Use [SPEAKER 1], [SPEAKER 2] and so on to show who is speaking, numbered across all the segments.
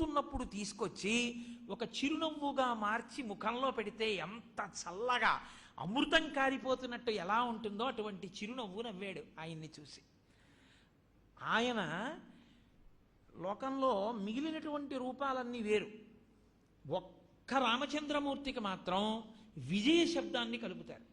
[SPEAKER 1] వస్తున్నప్పుడు తీసుకొచ్చి ఒక చిరునవ్వుగా మార్చి ముఖంలో పెడితే ఎంత చల్లగా అమృతం కారిపోతున్నట్టు ఎలా ఉంటుందో అటువంటి చిరునవ్వు నవ్వాడు ఆయన్ని చూసి. ఆయన లోకంలో మిగిలినటువంటి రూపాలన్నీ వేరు, ఒక్క రామచంద్రమూర్తికి మాత్రం విజయ శబ్దాన్ని కలుపుతారు.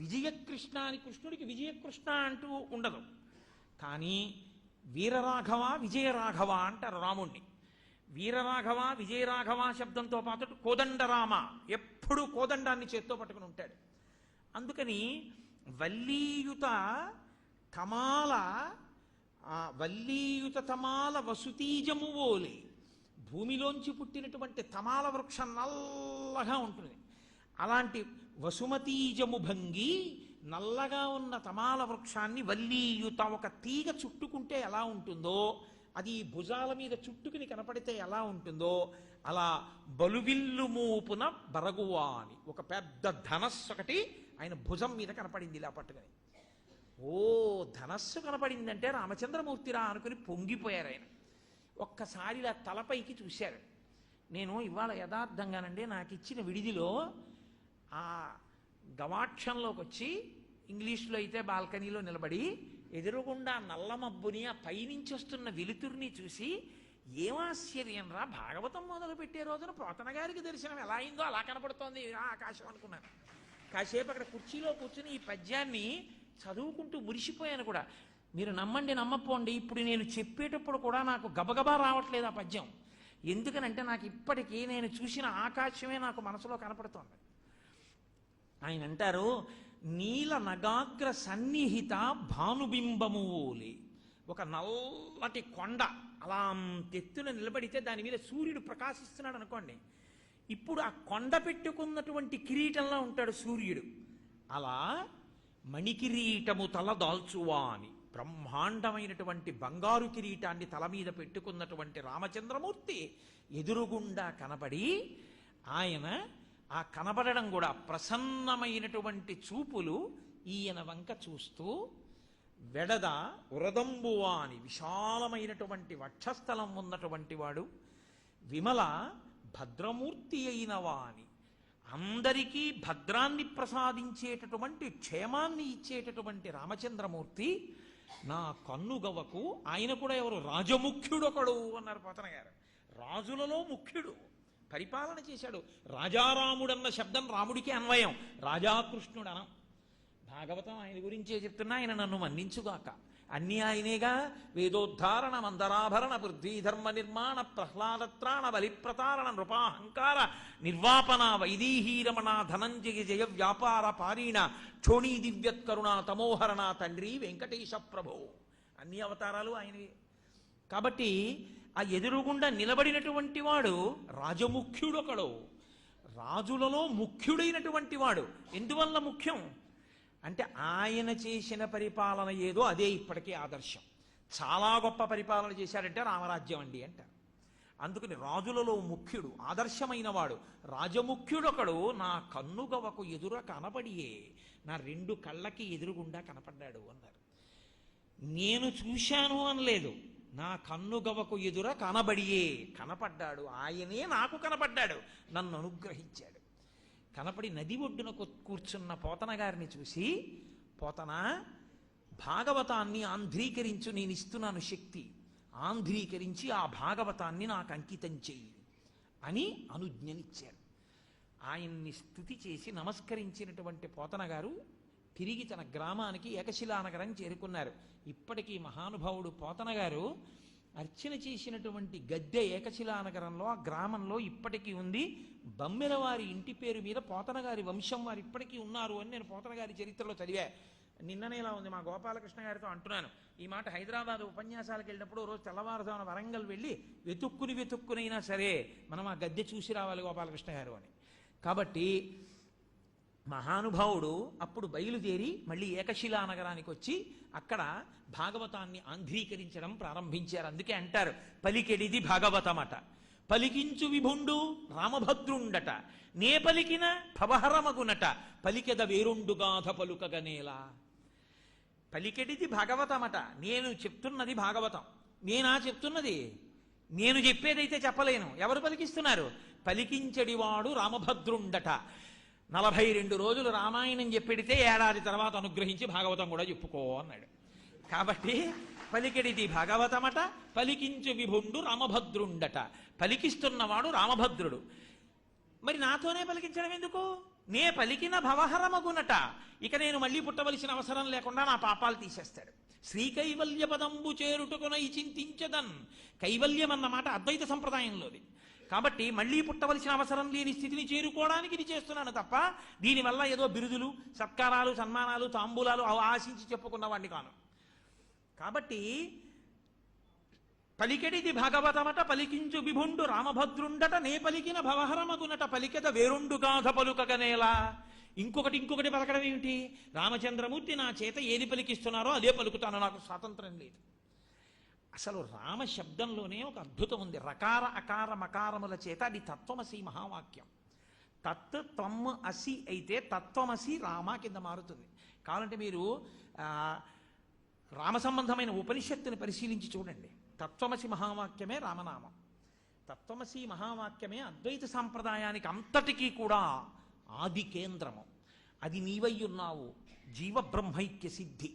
[SPEAKER 1] విజయకృష్ణ అని కృష్ణుడికి విజయకృష్ణ అంటూ ఉండదు, కానీ వీరరాఘవ విజయరాఘవ అంటారు రాముణ్ణి. వీరరాఘవ విజయరాఘవ శబ్దంతో పాటు కోదండరామ, ఎప్పుడూ కోదండాన్ని చేత్తో పట్టుకుని ఉంటాడు. అందుకని వల్లీయుత తమాల వసుతీజము ఓలి, భూమిలోంచి పుట్టినటువంటి తమాల వృక్షం నల్లగా ఉంటుంది. అలాంటి వసుమతీజము భంగి, నల్లగా ఉన్న తమాల వృక్షాన్ని వల్లీయుత, ఒక తీగ చుట్టుకుంటే ఎలా ఉంటుందో, అది భుజాల మీద చుట్టుకుని కనపడితే ఎలా ఉంటుందో, అలా బలువిల్లు మూపున బరగువా అని ఒక పెద్ద ధనస్సు ఒకటి ఆయన భుజం మీద కనపడింది ఇలా పట్టుకుని. ఓ ధనస్సు కనపడిందంటే రామచంద్రమూర్తిరా అనుకుని పొంగిపోయారు ఆయన. ఒక్కసారి ఇలా తలపైకి చూశారు. నేను ఇవాళ యథార్థంగానండి నాకు ఇచ్చిన విడిదిలో ఆ గవాక్షంలోకి వచ్చి, ఇంగ్లీష్లో అయితే బాల్కనీలో నిలబడి ఎదురుగుండా నల్ల మబ్బుని ఆ పైనుంచి వస్తున్న వెలుతురిని చూసి ఏమాశ్చర్యం రా, భాగవతం మొదలు పెట్టే రోజున పోతన గారికి దర్శనం ఎలా అయిందో అలా కనపడుతోంది ఆకాశం అనుకున్నాను. కాసేపు అక్కడ కుర్చీలో కూర్చుని ఈ పద్యాన్ని చదువుకుంటూ మురిసిపోయాను కూడా. మీరు నమ్మండి నమ్మపోండి, ఇప్పుడు నేను చెప్పేటప్పుడు కూడా నాకు గబగబా రావట్లేదు ఆ పద్యం. ఎందుకనంటే నాకు ఇప్పటికీ నేను చూసిన ఆకాశమే నాకు మనసులో కనపడుతోంది. ఆయన అంటారు, నీల నగాగ్ర సన్నిహిత భానుబింబము ఓలి, ఒక నల్లటి కొండ అలా తెత్తున నిలబడితే దాని మీద సూర్యుడు ప్రకాశిస్తున్నాడు అనుకోండి. ఇప్పుడు ఆ కొండ పెట్టుకున్నటువంటి కిరీటంలో ఉంటాడు సూర్యుడు. అలా మణికిరీటము తల దాల్చువా అని బ్రహ్మాండమైనటువంటి బంగారు కిరీటాన్ని తల మీద పెట్టుకున్నటువంటి రామచంద్రమూర్తి ఎదురుగుండా కనబడి, ఆయన ఆ కనబడడం కూడా ప్రసన్నమైనటువంటి చూపులు ఈయన వంక చూస్తూ, వెడద ఉరదంబువా అని విశాలమైనటువంటి వక్షస్థలం ఉన్నటువంటి వాడు, విమల భద్రమూర్తి అయినవా అని అందరికీ భద్రాన్ని ప్రసాదించేటటువంటి క్షేమాన్ని ఇచ్చేటటువంటి రామచంద్రమూర్తి నా కన్నుగవకు. ఆయన కూడా ఎవరు, రాజముఖ్యుడొకడు అన్నారు పోతన గారు. రాజులలో ముఖ్యుడు, పరిపాలన చేశాడు. రాజారాముడన్న శబ్దం రాముడికి అన్వయం, రాజాకృష్ణుడనం. భాగవతం ఆయన గురించే చెప్తున్నా, ఆయన నన్ను మన్నించుగాక. అన్నీ ఆయనేగా. వేదోద్ధారణ మందరాభరణ పృథ్వీధర్మ నిర్మాణ ప్రహ్లాదత్రాణ బలిప్రతారణ నృపాహంకార నిర్వాపన వైదేహీరమణ ధనంజయ జయ వ్యాపార పారీణ క్షోణీ దివ్యత్కరుణ తమోహరణ తండ్రి వెంకటేశ ప్రభో, అన్ని అవతారాలు ఆయనవి. కాబట్టి ఆ ఎదురుగుండా నిలబడినటువంటి వాడు రాజముఖ్యుడొకడు, రాజులలో ముఖ్యుడైనటువంటి వాడు. ఎందువల్ల ముఖ్యం అంటే ఆయన చేసిన పరిపాలన ఏదో అదే ఇప్పటికీ ఆదర్శం. చాలా గొప్ప పరిపాలన చేశాడంటే రామరాజ్యం అండి అంటారు. అందుకని రాజులలో ముఖ్యుడు, ఆదర్శమైన వాడు, రాజముఖ్యుడొకడు నా కన్నుగవకు ఎదుర కనబడియే, నా రెండు కళ్ళకి ఎదురుగుండా కనపడ్డాడు అన్నారు. నేను చూశాను అనలేదు, నా కన్నుగవకు ఎదుర కనబడియే, కనపడ్డాడు. ఆయనే నాకు కనపడ్డాడు, నన్ను అనుగ్రహించాడు. కనపడి నది ఒడ్డున కూర్చున్న పోతన గారిని చూసి, పోతన భాగవతాన్ని ఆంధ్రీకరించు, నేను ఇస్తున్నాను శక్తి, ఆంధ్రీకరించి ఆ భాగవతాన్ని నాకు అంకితం చెయ్యి అని అనుజ్ఞనిచ్చారు. ఆయన్ని స్తుతి చేసి నమస్కరించినటువంటి పోతన గారు తిరిగి తన గ్రామానికి ఏకశిలానగరం చేరుకున్నారు. ఇప్పటికీ మహానుభావుడు పోతన గారు అర్చన చేసినటువంటి గద్దె ఏకశిలానగరంలో, ఆ గ్రామంలో ఇప్పటికీ ఉంది. బమ్మెల వారి ఇంటి పేరు మీద పోతన గారి వంశం వారు ఇప్పటికీ ఉన్నారు అని నేను పోతన గారి చరిత్రలో చదివా. నిన్ననేలా ఉంది మా గోపాలకృష్ణ గారితో అంటున్నాను ఈ మాట. హైదరాబాద్ ఉపన్యాసాలకు వెళ్ళినప్పుడు రోజు తెల్లవారుజామున వరంగల్ వెళ్ళి వెతుక్కునైనా సరే మనం ఆ గద్దె చూసి రావాలి గోపాలకృష్ణ గారు అని. కాబట్టి మహానుభావుడు అప్పుడు బయలుదేరి మళ్ళీ ఏకశిలా నగరానికి వచ్చి అక్కడ భాగవతాన్ని ఆంధ్రీకరించడం ప్రారంభించారు. అందుకే అంటారు పలికెడిది భాగవతమట, పలికించు విభుండు రామభద్రుండట, నే పలికిన భవహరమగునట, పలికెద వేరుండుగాధ పలుకగనేలా. పలికెడిది భాగవతమట, నేను చెప్తున్నది భాగవతం. నేనా చెప్తున్నది? నేను చెప్పేదైతే చెప్పలేను. ఎవరు పలికిస్తున్నారు? పలికించడివాడు రామభద్రుండట. 42 రోజులు రామాయణం చెప్పెడితే ఏడాది తర్వాత అనుగ్రహించి భాగవతం కూడా చెప్పుకో అన్నాడు. కాబట్టి పలికెడిది భాగవతమట, పలికించు విభుండు రామభద్రుండట. పలికిస్తున్నవాడు రామభద్రుడు. మరి నాతోనే పలికించడం ఎందుకు? నే పలికిన భవహరమగునట. ఇక నేను మళ్ళీ పుట్టవలసిన అవసరం లేకుండా నా పాపాలు తీసేస్తాడు. శ్రీకైవల్య పదంబు చేరుటకునై చింతించదన్. కైవల్యం అన్నమాట అద్వైత సంప్రదాయంలోది. కాబట్టి మళ్ళీ పుట్టవలసిన అవసరం లేని స్థితిని చేరుకోవడానికి ఇది చేస్తున్నాను తప్ప దీనివల్ల ఏదో బిరుదులు, సత్కారాలు, సన్మానాలు, తాంబూలాలు ఆశించి చెప్పుకున్నవాడిని కాను. కాబట్టి పలికెడిది భాగవతమట, పలికించు విభుండు రామభద్రుండట. నే పలికిన భవహరమగునట, పలికెద వేరుండు గాథ పలుకగనేలా. ఇంకొకటి పలకడం ఏమిటి? రామచంద్రమూర్తి నా చేత ఏది పలికిస్తున్నారో అదే పలుకుతాను, నాకు స్వాతంత్రం లేదు. అసలు రామ శబ్దంలోనే ఒక అద్భుతం ఉంది. రకార అకార మకారముల చేత అది తత్వమసి మహావాక్యం. తత్ త్వమ్ అసి అయితే తత్వమసి రామ కింద మారుతుంది. కావాలంటే మీరు రామ సంబంధమైన ఉపనిషత్తుని పరిశీలించి చూడండి. తత్వమసి మహావాక్యమే రామనామం. తత్వమసి మహావాక్యమే అద్వైత సాంప్రదాయానికి అంతటికీ కూడా ఆది కేంద్రము. అది నీవై ఉన్నావు, జీవబ్రహ్మైక్య సిద్ధి.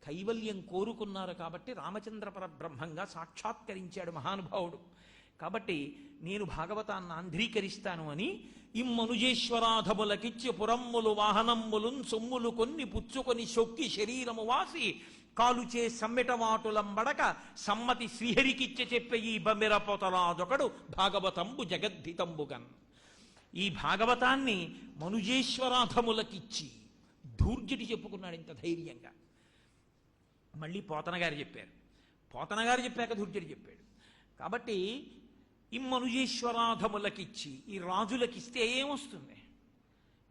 [SPEAKER 1] కైవల్యం కోరుకున్నారు కాబట్టి రామచంద్ర పరబ్రహ్మంగా సాక్షాత్కరించాడు మహానుభావుడు. కాబట్టి నేను భాగవతాన్ని ఆంధ్రీకరిస్తాను అని ఇమ్మనుజేశ్వరాధములకిచ్చి పురమ్ములు వాహనమ్ములున్ సొమ్ములు కొన్ని పుచ్చుకొని శొక్కి శరీరము వాసి కాలుచే సమ్మెటమాటులంబడక సమ్మతి శ్రీహరికిచ్చే చెప్పే ఈ బమ్మెరపోతరాజొకడు భాగవతంబు జగద్ధితంబుగన్. ఈ భాగవతాన్ని మనుజేశ్వరాధములకిచ్చి ధూర్జటి చెప్పుకున్నాడు ఇంత ధైర్యంగా. మళ్ళీ పోతన గారు చెప్పారు. పోతన గారు చెప్పాక ధూర్జటి చెప్పాడు. కాబట్టి ఇమ్మనుజేశ్వరాధములకిచ్చి, ఈ రాజులకిస్తే ఏమొస్తుంది?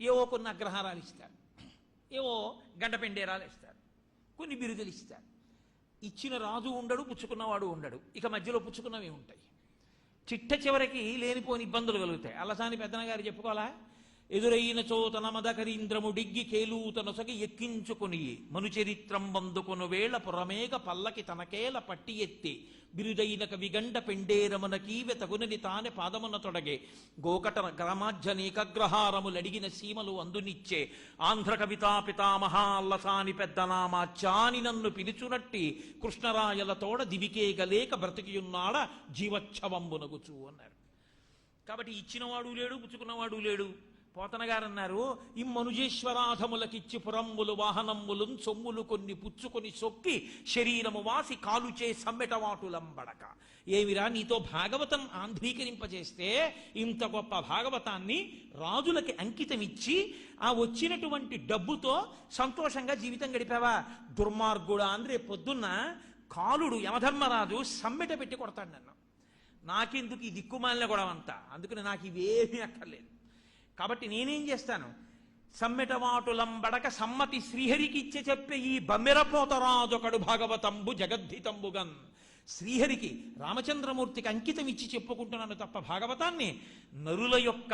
[SPEAKER 1] ఏవో కొన్ని అగ్రహారాలు ఇస్తారు, ఏవో గండపెండేరాలు ఇస్తారు, కొన్ని బిరుదులు ఇస్తారు. ఇచ్చిన రాజు ఉండడు, పుచ్చుకున్నవాడు ఉండడు. ఇక మధ్యలో పుచ్చుకున్నవి ఉంటాయి. చిట్ట చివరికి లేనిపోని ఇబ్బందులు కలుగుతాయి. అలసాని పెద్దన గారు చెప్పుకోవాలా? ఎదురైన చోతన మదకరీంద్రము డిగ్గి కేలూతనొసగి ఎక్కించుకుని మనుచరిత్రం బందుకొను వేళ పురమేగ పల్లకి తనకేల పట్టి ఎత్తి బిరుదైన కవిగండ పెండేరమున కీవె తగునని తానే పాదమున తొడగే గోకట గ్రామాజ్యనేకగ్రహారములడిగిన సీమలు అందునిచ్చే ఆంధ్ర కవితా పితామహా అల్లసాని పెద్దనామాచాని నన్ను పిలుచునట్టి కృష్ణరాయల తోడ దివికేగలేక బ్రతికియున్నాడ జీవచ్ఛవంబునగుచు అన్నారు. కాబట్టి ఇచ్చినవాడు లేడు, పుచ్చుకున్నవాడు లేడు. పోతన గారు అన్నారు, ఇమ్మనుజేశ్వరాధములకిచ్చి పురమ్ములు వాహనమ్ములు సొమ్ములు కొన్ని పుచ్చుకొని సొక్కి శరీరము వాసి కాలుచే సమ్మెటవాటులంబడక. ఏమిరా, నీతో భాగవతం ఆంధ్రీకరింపజేస్తే ఇంత గొప్ప భాగవతాన్ని రాజులకి అంకితమిచ్చి ఆ వచ్చినటువంటి డబ్బుతో సంతోషంగా జీవితం గడిపావా? దుర్మార్గుడా అని రేపు పొద్దున్న కాలుడు యమధర్మరాజు సమ్మెట పెట్టి కొడతాడు నన్ను. నాకెందుకు ఈ దిక్కుమాలిన గొడవంతా? అందుకని నాకు ఇవేమీ అక్కర్లేదు. కాబట్టి నేనేం చేస్తాను? సమ్మెటవాటులంబడక సమ్మతి శ్రీహరికి ఇచ్చే చెప్పే ఈ బమ్మెరపోతరాజొకడు భాగవతంబు జగద్ధితంబుగన్. శ్రీహరికి, రామచంద్రమూర్తికి అంకితం ఇచ్చి చెప్పుకుంటున్నాను తప్ప భాగవతాన్ని నరుల యొక్క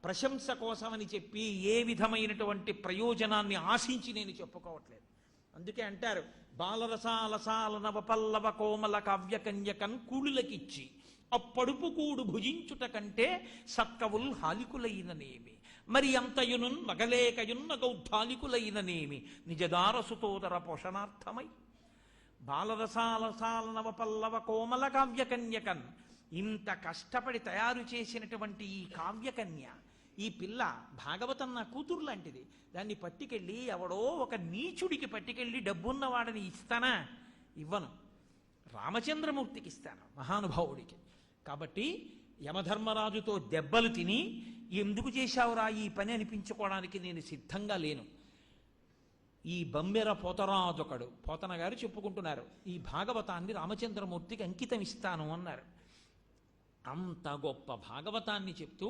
[SPEAKER 1] ప్రశంస కోసమని చెప్పి ఏ విధమైనటువంటి ప్రయోజనాన్ని ఆశించి నేను చెప్పుకోవట్లేదు. అందుకే అంటారు, బాలరసాలసాల నవపల్లవ కోమల కావ్యకన్యకన్ కూడులకిచ్చి అప్పడుపు కూడు భుజించుట కంటే సత్కవుల్ హాలికులైననేమి మరి అంతయునున్ మగలేకయున్న గౌద్ధాలికులైననేమి నిజదారసుతోదర పోషణార్థమై. బాలరసాలసాల నవపల్లవ కోమల కావ్యకన్యకన్, ఇంత కష్టపడి తయారు చేసినటువంటి ఈ కావ్యకన్య, ఈ పిల్ల భాగవతం నా కూతురు లాంటిది. దాన్ని పట్టుకెళ్ళి ఎవడో ఒక నీచుడికి పట్టుకెళ్ళి డబ్బున్నవాడని ఇస్తానా? ఇవ్వను. రామచంద్రమూర్తికి ఇస్తాను, మహానుభావుడికి. కాబట్టి యమధర్మరాజుతో దెబ్బలు తిని ఎందుకు చేశావురా ఈ పని అనిపించుకోవడానికి నేను సిద్ధంగా లేను. ఈ బమ్మెర పోతరాజొకడు, పోతన గారు చెప్పుకుంటున్నారు, ఈ భాగవతాన్ని రామచంద్రమూర్తికి అంకితం ఇస్తాను అన్నారు. అంత గొప్ప భాగవతాన్ని చెప్తూ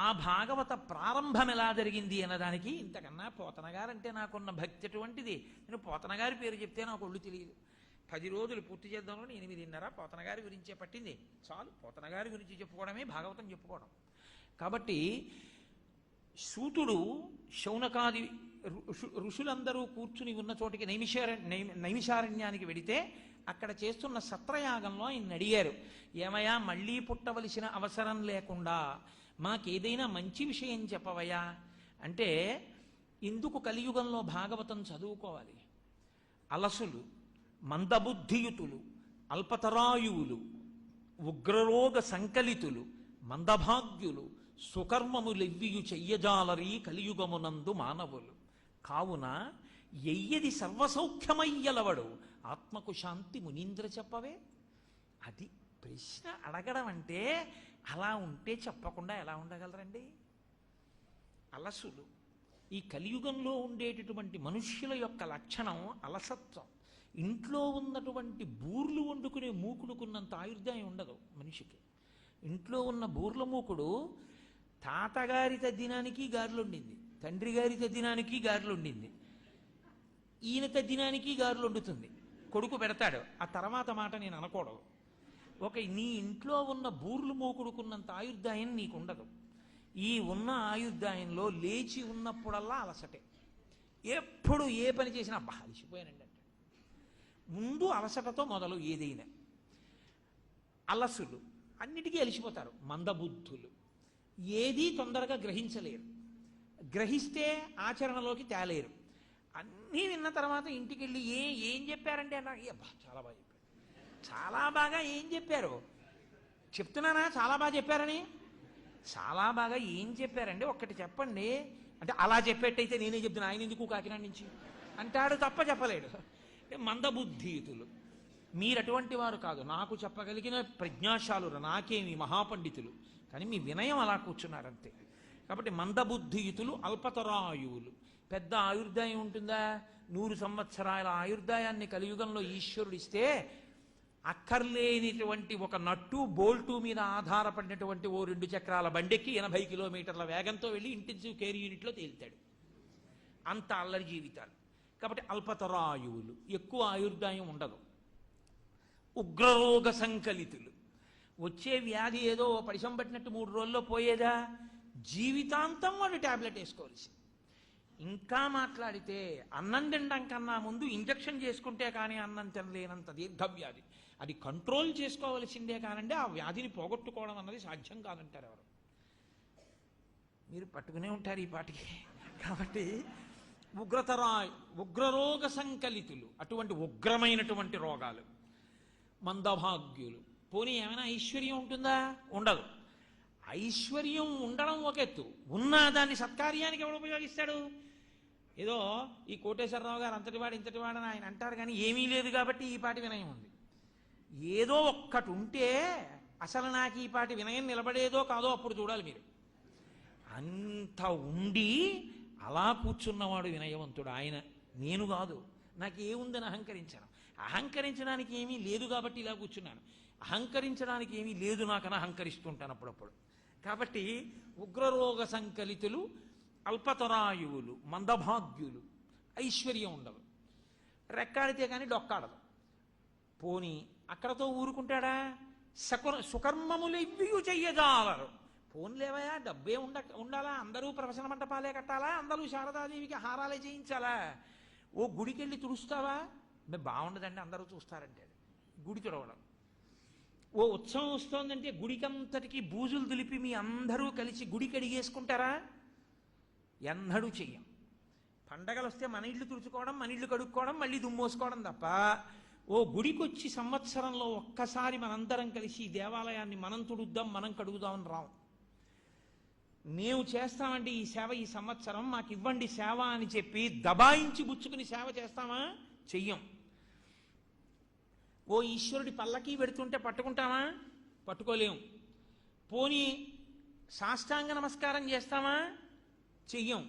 [SPEAKER 1] ఆ భాగవత ప్రారంభం ఎలా జరిగింది అన్నదానికి ఇంతకన్నా పోతన గారంటే నాకున్న భక్తి అటువంటిది. నేను పోతన గారి పేరు చెప్తే నాకు ఒళ్ళు తెలియదు. 10 రోజులు పూర్తి చేద్దామని 8:30 పోతన గారి గురించే పట్టింది. చాలు, పోతన గారి గురించి చెప్పుకోవడమే భాగవతం చెప్పుకోవడం. కాబట్టి సూతుడు శౌనకాది ఋషులందరూ కూర్చుని ఉన్న చోటికి నైమిషారణ్యానికి వెడితే అక్కడ చేస్తున్న సత్రయాగంలో ఆయన అడిగారు, ఏమయ్యా మళ్ళీ పుట్టవలసిన అవసరం లేకుండా మాకేదైనా మంచి విషయం చెప్పవయ్యా అంటే, ఎందుకు కలియుగంలో భాగవతం చదువుకోవాలి? అలసులు, మందబుద్ధియుతులు, అల్పతరాయువులు, ఉగ్రరోగ సంకలితులు, మందభాగ్యులు, సుకర్మములెవ్వియు చెయ్యజాలరీ కలియుగమునందు మానవులు. కావున ఎయ్యది సర్వసౌఖ్యమయ్యలవడు ఆత్మకు శాంతి మునీంద్ర చెప్పవే. అది ప్రశ్న అడగడం అంటే. అలా ఉంటే చెప్పకుండా ఎలా ఉండగలరండి? అలసులు. ఈ కలియుగంలో ఉండేటటువంటి మనుష్యుల యొక్క లక్షణం అలసత్వం. ఇంట్లో ఉన్నటువంటి బూర్లు వండుకునే మూకుడుకున్నంత ఆయుర్దాయం ఉండదు మనిషికి. ఇంట్లో ఉన్న బూర్ల మూకుడు తాతగారి తద్దినానికి గారెలుండింది, తండ్రి గారి తద్దినానికి గారెలుండింది, ఈయన తద్దినానికి గారెలు వండుతుంది, కొడుకు పెడతాడు. ఆ తర్వాత మాట నేను అనకూడదు. నీ ఇంట్లో ఉన్న బూర్లు మూకుడుకున్నంత ఆయుర్దాయం నీకు ఉండదు. ఈ ఉన్న ఆయుర్దాయంలో లేచి ఉన్నప్పుడల్లా అలసటే. ఎప్పుడు ఏ పని చేసినా అబ్బా అలసిపోయానండి అంటే ముందు అలసటతో మొదలు ఏదైనా. అలసులు అన్నిటికీ అలిసిపోతారు. మందబుద్ధులు ఏదీ తొందరగా గ్రహించలేరు, గ్రహిస్తే ఆచరణలోకి తేలేరు. అన్నీ విన్న తర్వాత ఇంటికి వెళ్ళి ఏం చెప్పారంటే అన్నా, అబ్బా చాలా బాగా చెప్పారు, చాలా బాగా ఏం చెప్పారు చెప్తున్నానా, చాలా బాగా చెప్పారని. చాలా బాగా ఏం చెప్పారండి ఒక్కటి చెప్పండి అంటే, అలా చెప్పేట్టయితే నేనే చెప్తున్నా, ఆయన ఎందుకు కాకినాడ నుంచి అంటాడు తప్ప చెప్పలేడు. మందబుద్ధియుతులు. మీరు అటువంటి వారు కాదు, నాకు చెప్పగలిగిన ప్రజ్ఞాశాలురు, నాకేమి మహాపండితులు, కానీ మీ వినయం అలా కూర్చున్నారంతే. కాబట్టి మందబుద్ధియుతులు, అల్పతరాయువులు. పెద్ద ఆయుర్దాయం ఉంటుందా? 100 సంవత్సరాల ఆయుర్దాయాన్ని కలియుగంలో ఈశ్వరుడు ఇస్తే అక్కర్లేనిటువంటి ఒక నట్టు బోల్టు మీద ఆధారపడినటువంటి ఓ 2 చక్రాల బండెక్కి 80 కిలోమీటర్ల వేగంతో వెళ్ళి ఇంటెన్సివ్ కేర్ యూనిట్లో తేలుతాడు. అంత అల్లరి జీవితాలు. కాబట్టి అల్పతరాయువులు, ఎక్కువ ఆయుర్దాయం ఉండదు. ఉగ్రరోగ సంకలితులు. వచ్చే వ్యాధి ఏదో పరిశం పట్టినట్టు 3 రోజుల్లో పోయేదా? జీవితాంతం వాడు ట్యాబ్లెట్ వేసుకోవాల్సి. ఇంకా మాట్లాడితే అన్నం తినడం కన్నా ముందు ఇంజక్షన్ చేసుకుంటే కానీ అన్నం తినలేనంత దీర్ఘవ్యాధి. అది కంట్రోల్ చేసుకోవలసిందే కానండి ఆ వ్యాధిని పోగొట్టుకోవడం అన్నది సాధ్యం కాదంటారు ఎవరు. మీరు పట్టుకునే ఉంటారు ఈ పాటికి. కాబట్టి ఉగ్రరోగ సంకలితులు, అటువంటి ఉగ్రమైనటువంటి రోగాలు. మందభాగ్యులు. పోనీ ఏమైనా ఐశ్వర్యం ఉంటుందా? ఉండదు. ఐశ్వర్యం ఉండడం ఒక ఎత్తు, ఉన్నా దాన్ని సత్కార్యానికి ఎవడు ఉపయోగిస్తాడు? ఏదో ఈ కోటేశ్వరరావు గారు అంతటివాడు ఇంతటివాడని ఆయన అంటారు, కానీ ఏమీ లేదు కాబట్టి ఈ పాటి వినయం ఉంది. ఏదో ఒక్కటి ఉంటే అసలు నాకు ఈ పాటి వినయం నిలబడేదో కాదో అప్పుడు చూడాలి మీరు. అంత ఉండి అలా కూర్చున్నవాడు వినయవంతుడు. ఆయన నేను కాదు, నాకు ఏముందని అహంకరించాను. అహంకరించడానికి ఏమీ లేదు కాబట్టి ఇలా కూర్చున్నాను. అహంకరించడానికి ఏమీ లేదు నాకని అహంకరిస్తుంటాను అప్పుడప్పుడు. కాబట్టి ఉగ్రరోగ సంకలితులు, అల్పతరాయువులు, మందభాగ్యులు. ఐశ్వర్యం ఉండదు, రెక్కాడితే కానీ డొక్కాడదు. పోని అక్కడతో ఊరుకుంటాడా? సుకర్మములు ఇవ్వియు చెయ్యజాలరు. పోన్లేవయా, డబ్బే ఉండాలా? అందరూ ప్రవచన మంటపాలే కట్టాలా? అందరూ శారదాదేవికి హారాలే చేయించాలా? ఓ గుడికి వెళ్ళి తుడుస్తావా? బాగుండదండి, అందరూ చూస్తారంటే గుడి తుడవడం. ఓ ఉత్సవం వస్తోందంటే గుడికంతటికి బూజులు దులిపి మీ అందరూ కలిసి గుడికి అడిగేసుకుంటారా? ఎన్నడూ చెయ్యం. పండగలు వస్తే మన ఇళ్ళు తుడుచుకోవడం, మన ఇళ్ళు కడుక్కోవడం, మళ్ళీ దుమ్మోసుకోవడం తప్ప ఓ గుడికొచ్చి సంవత్సరంలో ఒక్కసారి మనందరం కలిసి దేవాలయాన్ని మనం తుడుద్దాం, మనం కడుగుదామని రాం. మేము చేస్తామండి ఈ సేవ, ఈ సంవత్సరం మాకు ఇవ్వండి సేవ అని చెప్పి దబాయించి బుచ్చుకుని సేవ చేస్తామా? చెయ్యం. ఓ ఈశ్వరుడి పల్లకి పెడుతుంటే పట్టుకుంటామా? పట్టుకోలేం. పోనీ సాష్టాంగ నమస్కారం చేస్తామా? చెయ్యం.